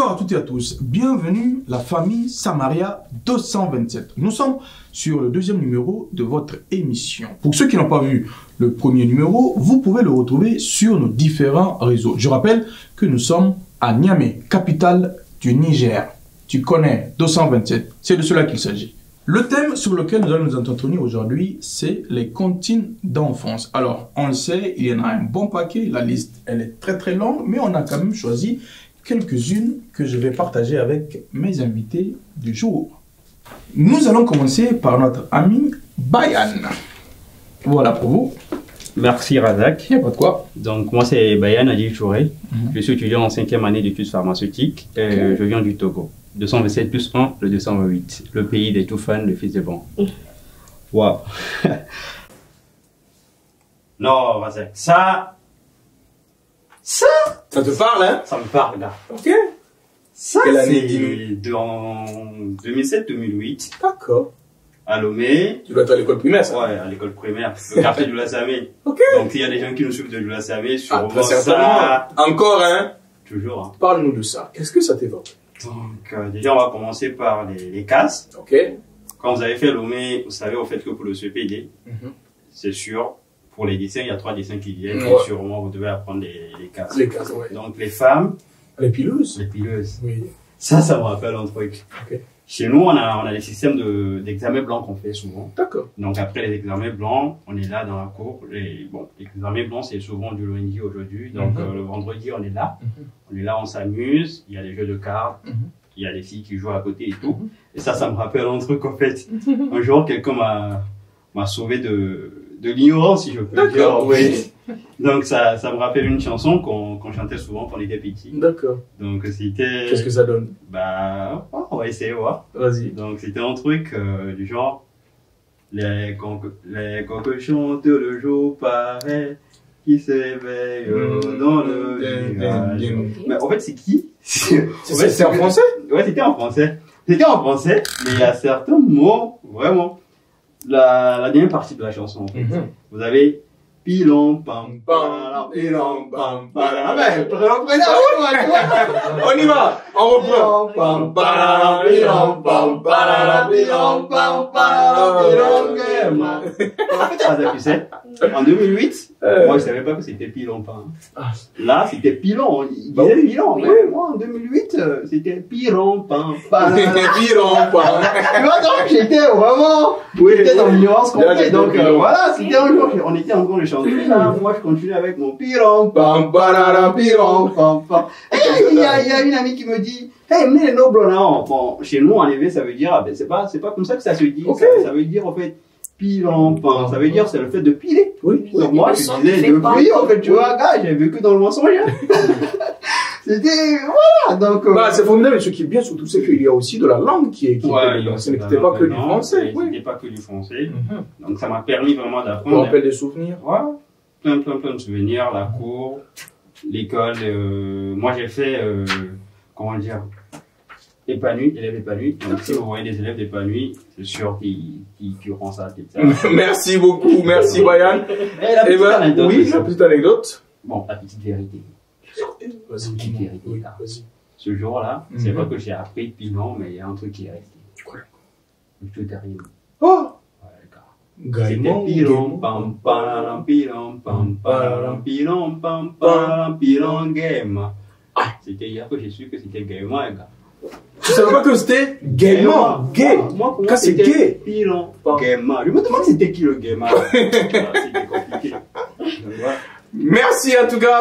Bonsoir à toutes et à tous, bienvenue la famille Samaria 227. Nous sommes sur le deuxième numéro de votre émission. Pour ceux qui n'ont pas vu le premier numéro, vous pouvez le retrouver sur nos différents réseaux. Je rappelle que nous sommes à Niamey, capitale du Niger. Tu connais 227, c'est de cela qu'il s'agit. Le thème sur lequel nous allons nous entretenir aujourd'hui, c'est les comptines d'enfance. Alors, on le sait, il y en a un bon paquet, la liste elle est très longue, mais on a quand même choisi quelques-unes que je vais partager avec mes invités du jour. Nous allons commencer par notre ami Bayan. Voilà pour vous. Merci Razak. Il n'y a pas de quoi. Donc moi c'est Bayan Adil Touré. Je suis étudiant en 5e année d'études pharmaceutiques. Je viens du Togo. 227 plus 1, le 228. Le pays des tout fans, le fils de bon. Waouh. Non Razak, ça te parle, hein? Ça me parle là. Ok. Ça Quelle année, c'est en 2007-2008. D'accord. À Lomé. Tu dois être à l'école primaire, ça? Ouais, à l'école primaire. Le quartier de Lassamé. Ok. Donc il y a des gens qui nous suivent de Lassamé sur très certainement. ça. Encore, hein? Toujours. Hein. Parle-nous de ça. Qu'est-ce que ça t'évoque? Donc déjà on va commencer par les cases. Ok. Quand vous avez fait Lomé, vous savez au fait que pour le CPD, c'est sûr, pour les dessins, il y a 3 dessins qui viennent. Et sûrement vous devez apprendre les cases. Les cases, ouais. Donc les femmes. Les pileuses. Les pileuses. Oui. Ça me rappelle un truc. Ok. Chez nous, on a des systèmes d'examens blancs qu'on fait souvent. D'accord. Donc après les examens blancs, on est là dans la cour. Les examens blancs, c'est souvent du lundi aujourd'hui. Donc le vendredi, on est là. On est là, on s'amuse. Il y a des jeux de cartes. Il y a des filles qui jouent à côté et tout. Et ça me rappelle un truc en fait. Un jour, quelqu'un m'a sauvé de l'ignorance, si je peux dire. D'accord, oui. Donc ça me rappelle une chanson qu'on chantait souvent quand on était petit. D'accord. Donc c'était... Qu'est-ce que ça donne? Bah, on va essayer, voir. Vas-y. Donc c'était un truc du genre... Les coqs chantent le jour paraît, qui s'éveille dans le village. Mais en fait, c'est qui? C'est en français? Ouais, c'était en français. C'était en français, mais il y a certains mots, vraiment. La dernière partie de la chanson, en fait. Vous avez pilon pam pam pilon pam pam. On y va, on reprend. Pam pam pilon pam pam pilon pam pam pilon game. En fait, tu sais, en 2008, moi je savais pas que c'était pilon pam. Là, c'était pilon. Il disait pilon. Mais moi en 2008, c'était pilon pam pam. Pilon pam. Tu vois, donc j'étais vraiment, j'étais dans l'ignorance complète. Donc voilà, c'était un jour, on était en train de chanter. Là, moi je continue avec mon pilon pam pam pilon pam pam. Et il y a une amie qui me dit, hey, mais les nobles là, bon, chez nous en élevé, ça veut dire, ben, c'est pas comme ça que ça se dit. Ça veut dire en fait pilon pam. Ça veut dire c'est le fait de piler. Oui. Donc moi je disais depuis, en fait, tu vois, gars, j'ai vécu dans le mensonge. C'était, voilà, donc... c'est formidable, ce qui est bien surtout, c'est qu'il y a aussi de la langue qui est dedans. Ce n'était pas que du français. Ce n'était pas que du français. Donc ça m'a permis vraiment d'apprendre. Tu te rappelles des souvenirs? Ouais, plein de souvenirs, la cour, l'école. Moi j'ai fait, comment dire, élèves épanouis. Donc si vous voyez des élèves épanouis, c'est sûr qu'ils auront ça. Merci beaucoup, merci Bayan. Oui, la petite anecdote. Bon, la petite vérité. Vas-y. Ce jour-là, c'est pas que j'ai appris pilon, mais il y a un truc qui est resté. Quoi? Tout arrive. Oh! C'était pilon, pam, pam, pilon, pam, pam, pilon, pam, pam, pilon, game. C'était hier que j'ai su que c'était gaiement, les gars. Tu savais pas que c'était gaiement? Gay? Moi, pour moi, c'était gay. Pilon, gaiement. Je me demande c'était qui le gaiement. C'était compliqué. Merci en tout cas.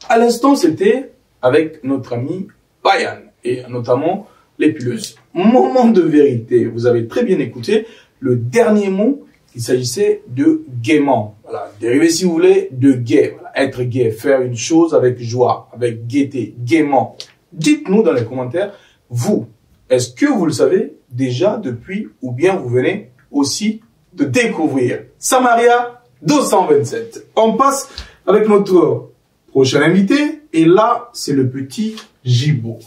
À l'instant, c'était avec notre ami Bayan et notamment les pileuses. Moment de vérité. Vous avez très bien écouté le dernier mot. Il s'agissait de gaiement. Voilà, dérivé si vous voulez de gai. Voilà, être gai, faire une chose avec joie, avec gaieté, gaiement. Dites-nous dans les commentaires, vous, est-ce que vous le savez déjà depuis ou bien vous venez aussi de découvrir Samaria 227. On passe avec notre prochain invité et là, c'est le petit Jibo.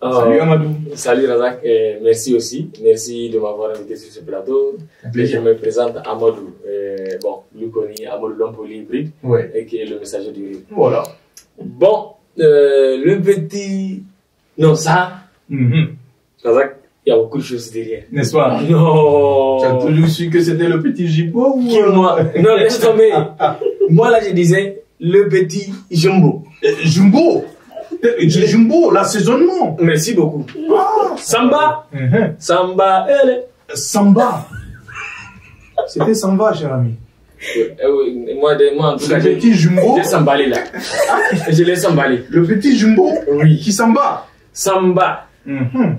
Salut Amadou. Salut Razak, et merci aussi. Merci de m'avoir invité sur ce plateau. Je me présente Amadou. Bon, lui connaît Amadou l'homme polyhybride, et qui est le messager du rythme. Voilà. Bon, le petit Non, ça, il y a beaucoup de choses derrière. N'est-ce pas? Non. Tu as toujours su que c'était le petit jumbo ou... Qui, moi? Non, laisse tomber. Moi, là, je disais le petit jumbo. Jumbo? Jumbo, l'assaisonnement. Merci beaucoup. Ah, Samba. Samba. Samba. C'était Samba, cher ami. Moi, en tout cas, le petit jumbo. J'ai samballé là. Je l'ai samballé. Le petit jumbo? Oui. Qui samba? Samba.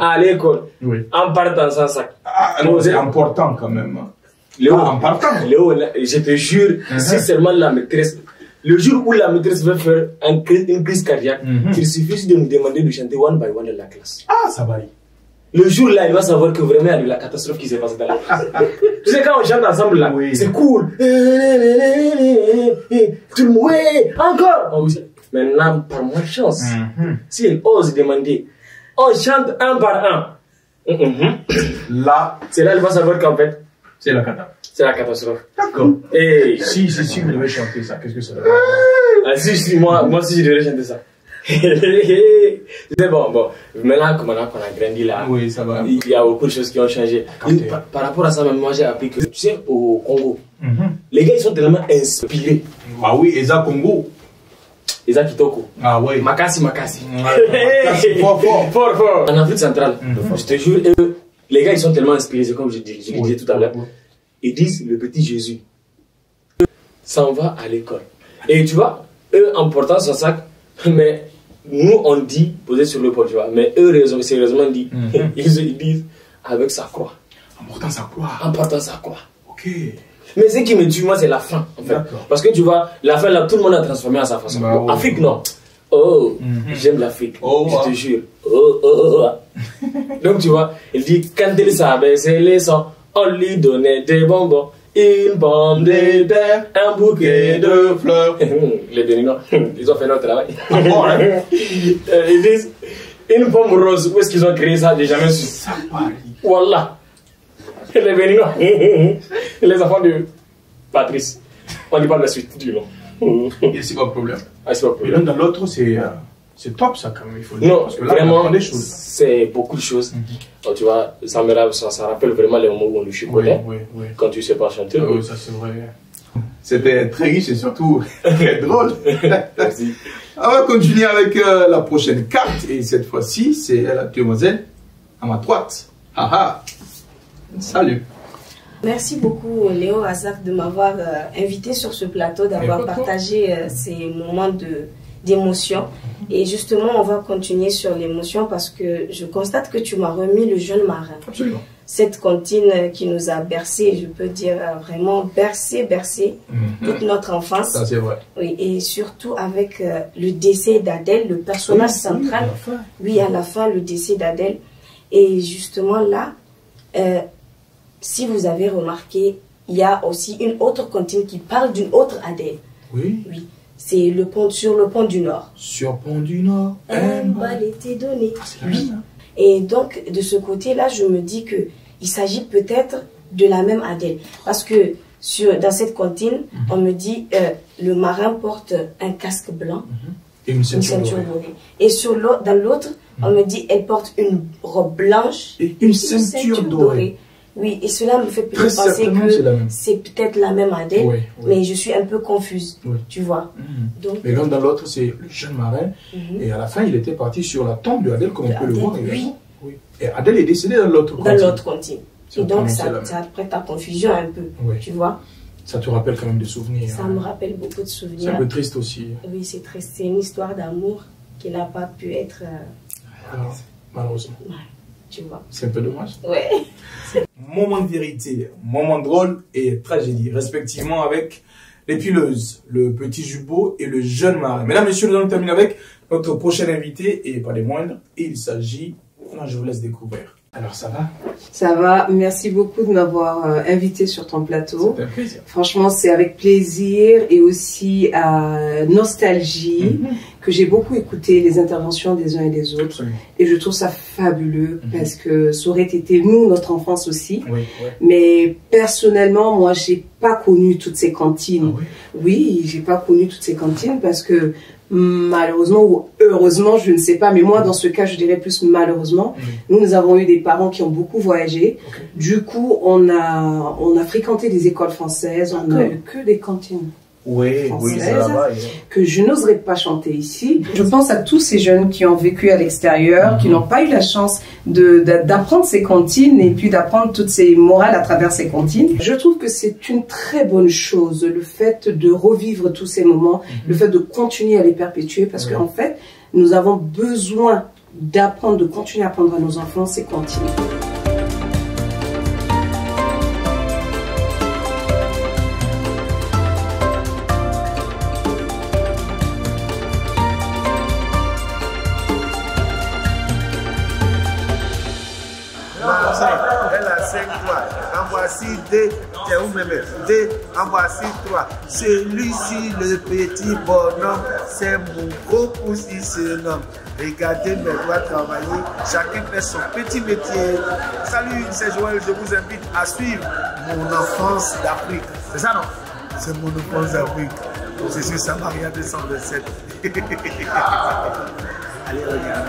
À l'école. Oui. En partant sans sac. Ah, non, c'est important quand même. Léo, en partant. Léo, je te jure, si seulement la maîtresse, le jour où la maîtresse veut faire une crise cardiaque, il suffit de nous demander de chanter one by one dans la classe. Ah, ça va. Le jour là, il va savoir que vraiment il y a de la catastrophe qui s'est passée dans la classe. Tu sais, quand on chante ensemble là, c'est cool. Tout le monde, encore. Maintenant, par malchance, si elle ose demander, on chante un par un. Là, c'est là qu'elle va savoir qu'en fait, c'est la catastrophe. C'est la catastrophe. D'accord. Et si vous devez chanter ça, qu'est-ce que ça doit Ah, si, moi si je devais chanter ça. C'est bon. Maintenant qu'on a grandi là, oui, ça va. Il y a beaucoup de choses qui ont changé. Par rapport à ça, même moi j'ai appris que, tu sais, au Congo, les gars ils sont tellement inspirés. Ah oui, Eza Congo. Eza Kitoko. Ah oui. Makasi. Makasi, fort. En Afrique centrale, je te jure, les gars ils sont tellement inspirés, comme je disais tout à l'heure. Ils disent le petit Jésus s'en va à l'école. Et tu vois, eux en portant son sac, mais nous on dit posé sur le port, tu vois, mais eux sérieusement dit, ils disent avec sa croix. En portant sa croix. En portant sa croix. Ok. Mais ce qui me tue, moi, c'est la fin, en fait. Parce que tu vois, la fin là, tout le monde a transformé à sa façon. Bon, Afrique, non. Oh, j'aime l'Afrique. Je te jure. Donc tu vois, il dit quand il s'abaissait les sons, on lui donnait des bonbons, une pomme de terre, un bouquet de fleurs. Les Béninois, ils ont fait leur travail. Ils disent une pomme rose. Où est-ce qu'ils ont créé ça? J'ai jamais su. Voilà. Les Béninois, les enfants de Patrice. On n'y parle de la suite du nom. Et c'est pas de problème. Ah, c'est pas de problème. Et l'un dans l'autre, c'est top ça quand même, il faut le dire. Non, parce que là, vraiment, c'est beaucoup de choses. Donc, tu vois, ça rappelle vraiment les moments où on nous chicotait. Oui. Quand tu sais pas chanter. Oui, ça c'est vrai. C'était très riche et surtout très drôle. Merci. On va continuer avec la prochaine carte. Et cette fois-ci, c'est la demoiselle à ma droite. Salut. Merci beaucoup Léo Azak de m'avoir invité sur ce plateau, d'avoir partagé ces moments d'émotion. Et justement, on va continuer sur l'émotion parce que je constate que tu m'as remis le jeune marin. Absolument. Cette comptine qui nous a bercé, je peux dire vraiment bercé toute notre enfance. Ça c'est vrai. Oui, et surtout avec le décès d'Adèle, le personnage central. Oui, à la fin, le décès d'Adèle. Et justement là, si vous avez remarqué, il y a aussi une autre comptine qui parle d'une autre Adèle. Oui. C'est sur le pont du Nord. Sur pont du Nord. Un bal était donné. Oui. Et donc, de ce côté-là, je me dis qu'il s'agit peut-être de la même Adèle. Parce que dans cette comptine, on me dit le marin porte un casque blanc et une ceinture dorée. Et dans l'autre, on me dit elle porte une robe blanche et une ceinture dorée. Oui, et cela me fait peut-être penser que c'est peut-être la même Adèle, mais je suis un peu confuse, tu vois. Donc, mais l'un dans l'autre, c'est le jeune marin, et à la fin, il était parti sur la tombe de Adèle, comme on peut le voir. Oui. Et Adèle est décédée dans l'autre comptine. Dans l'autre comptine. Et donc, ça prête à confusion un peu, tu vois. Ça te rappelle quand même des souvenirs. Ça me rappelle beaucoup de souvenirs. C'est un peu triste aussi. Oui, c'est triste. C'est une histoire d'amour qui n'a pas pu être... malheureusement. Ouais, tu vois. C'est un peu dommage. Ouais. Moment de vérité, moment drôle et tragédie, respectivement avec l'épileuse, le petit jumbo et le jeune marin. Mesdames, messieurs, nous allons terminer avec notre prochain invité et pas des moindres. Il s'agit... Non, je vous laisse découvrir. Alors, ça va? Ça va, merci beaucoup de m'avoir invité sur ton plateau. C'est un plaisir. Franchement, c'est avec plaisir et aussi nostalgie que j'ai beaucoup écouté les interventions des uns et des autres. Absolument. Et je trouve ça fabuleux parce que ça aurait été nous, notre enfance aussi. Oui. Mais personnellement, moi, j'ai pas connu toutes ces cantines. Ah oui? Oui, j'ai pas connu toutes ces cantines parce que malheureusement ou heureusement, je ne sais pas, mais moi dans ce cas je dirais plus malheureusement, nous avons eu des parents qui ont beaucoup voyagé. Du coup on a fréquenté des écoles françaises, on n'a eu que des cantines. Oui, c'est là-bas. Que je n'oserais pas chanter ici. Je pense à tous ces jeunes qui ont vécu à l'extérieur, qui n'ont pas eu la chance d'apprendre ces cantines et puis d'apprendre toutes ces morales à travers ces cantines. Je trouve que c'est une très bonne chose, le fait de revivre tous ces moments, le fait de continuer à les perpétuer, parce qu'en fait, nous avons besoin d'apprendre, de continuer à apprendre à nos enfants ces cantines. Elle a 5 3. En voici 2. C'est où même 2. En voici 3. Celui-ci, le petit bonhomme, c'est mon gros pouce, il se nomme. Regardez mes doigts travailler. Chacun fait son petit métier. Salut, c'est Joël. Je vous invite à suivre mon enfance d'Afrique. C'est ça, non? C'est mon enfance d'Afrique. Je suis Samaria 227. Allez, regarde.